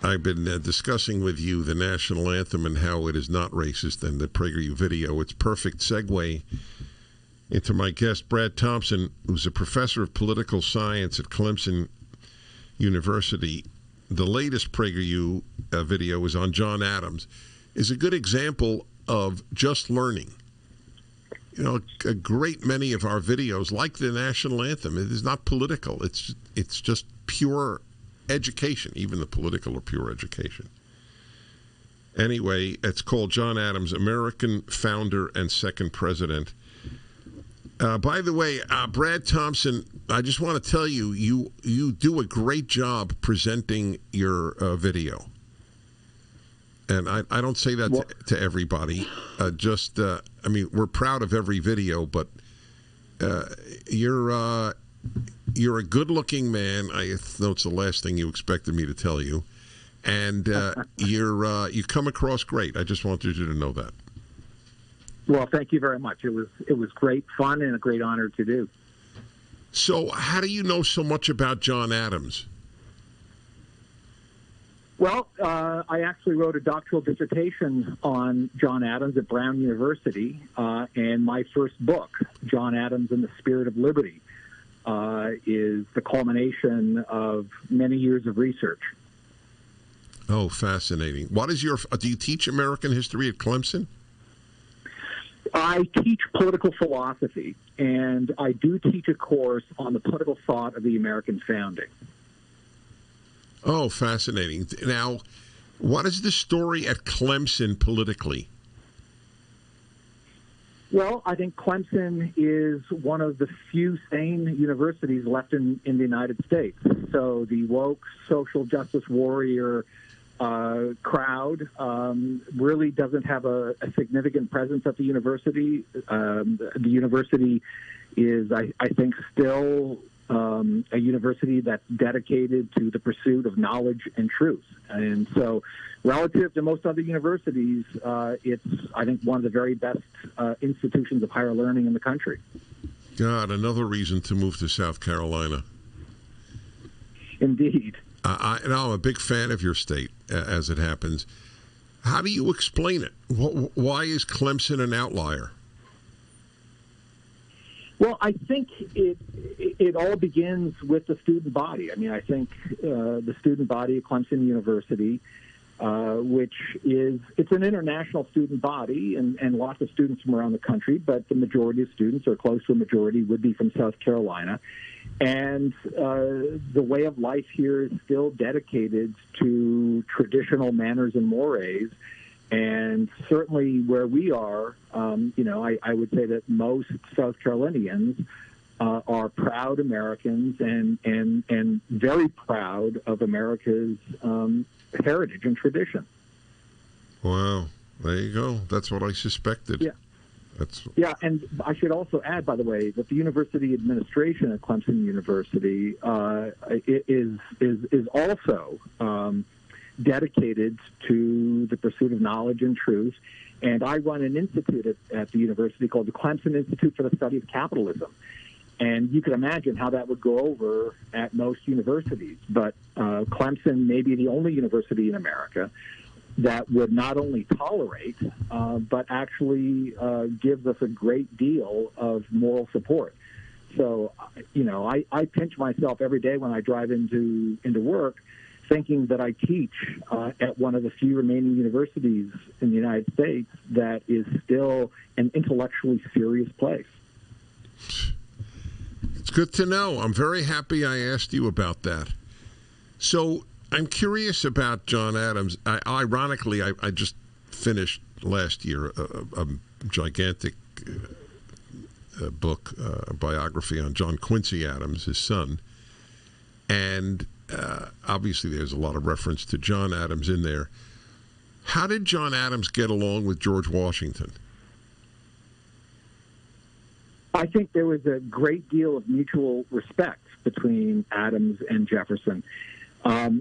I've been discussing with you the national anthem and how it is not racist, and the PragerU video. It's perfect segue into my guest, Brad Thompson, who's a professor of political science at Clemson University. The latest PragerU video is on John Adams. Is a good example of just learning. You know, a great many of our videos, like the national anthem, it is not political. It's just pure education. Even the political are pure education. Anyway, it's called John Adams, American Founder and Second President. By the way, Brad Thompson, I just want to tell you, you do a great job presenting your video. And I don't say that to everybody. I mean, we're proud of every video, but you're a good-looking man. I know it's the last thing you expected me to tell you, and you come across great. I just wanted you to know that. Well, thank you very much. It was great fun and a great honor to do. So, how do you know so much about John Adams? Well, I actually wrote a doctoral dissertation on John Adams at Brown University, and my first book, John Adams and the Spirit of Liberty, is the culmination of many years of research. Oh, fascinating. What is your? Do you teach American history at Clemson? I teach political philosophy, and I do teach a course on the political thought of the American founding. Oh, fascinating. Now, what is the story at Clemson politically? Well, I think Clemson is one of the few sane universities left in the United States. So the woke social justice warrior crowd really doesn't have a significant presence at the university. The university is, I think, still a university that's dedicated to the pursuit of knowledge and truth. And so relative to most other universities, it's, I think, one of the very best institutions of higher learning in the country. God, another reason to move to South Carolina. Indeed. I'm a big fan of your state, as it happens. How do you explain it? Why is Clemson an outlier? Well, I think it all begins with the student body. I mean, I think the student body at Clemson University, which it's an international student body and lots of students from around the country, but the majority of students, or close to a majority, would be from South Carolina. And the way of life here is still dedicated to traditional manners and mores. And certainly where we are, I would say that most South Carolinians are proud Americans and very proud of America's heritage and tradition. Wow. There you go. That's what I suspected. Yeah. Yeah, and I should also add, by the way, that the university administration at Clemson University is also dedicated to the pursuit of knowledge and truth. And I run an institute at the university called the Clemson Institute for the Study of Capitalism. And you can imagine how that would go over at most universities. But Clemson may be the only university in America that would not only tolerate, but actually gives us a great deal of moral support. So, I pinch myself every day when I drive into work, thinking that I teach at one of the few remaining universities in the United States that is still an intellectually serious place. It's good to know. I'm very happy I asked you about that. So I'm curious about John Adams. Ironically, I just finished last year a gigantic book, a biography on John Quincy Adams, his son. And obviously there's a lot of reference to John Adams in there. How did John Adams get along with George Washington? I think there was a great deal of mutual respect between Adams and Jefferson.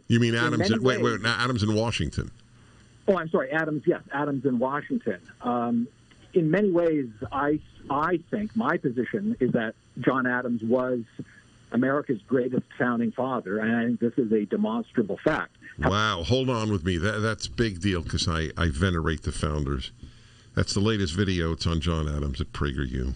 You mean Adams? Adams and Washington. Oh, I'm sorry, Adams. Yes, Adams and Washington. In many ways, I think my position is that John Adams was America's greatest founding father, and I think this is a demonstrable fact. Wow, hold on with me. That's big deal because I venerate the founders. That's the latest video. It's on John Adams at PragerU.